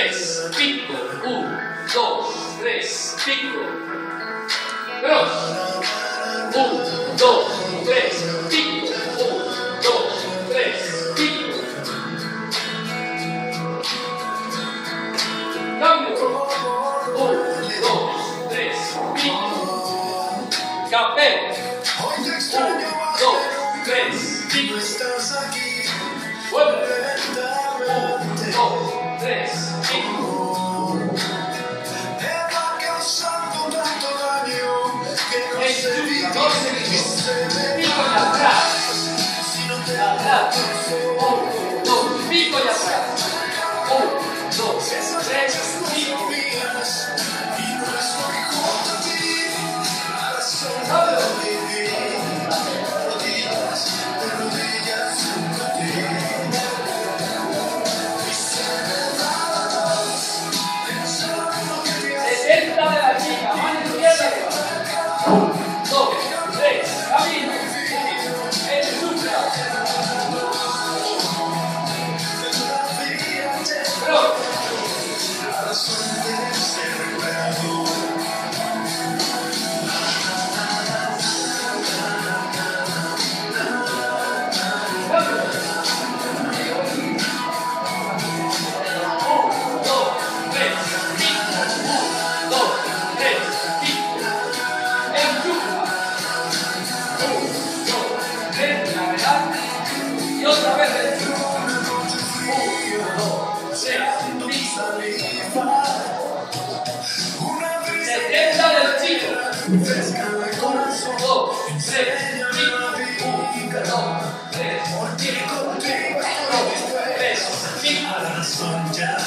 3, picco, 1, 2, 3, picco, cross, 1, 2, 3, picco, 1, 2, 3, picco, cambio, 1, 2, 3, picco, cappello, 1, 2, 3, picco, vuelve, 1, 2, 3, picco. Pico y atrás. 1, 2, 3, pico. Setenta de la chica, mano izquierda que va. 1, 2, 3, camino. Y otra vez el 1, 2, 3, 70 del chico. 1, 2, 3, 1, 2, 3, 5, 3, 5.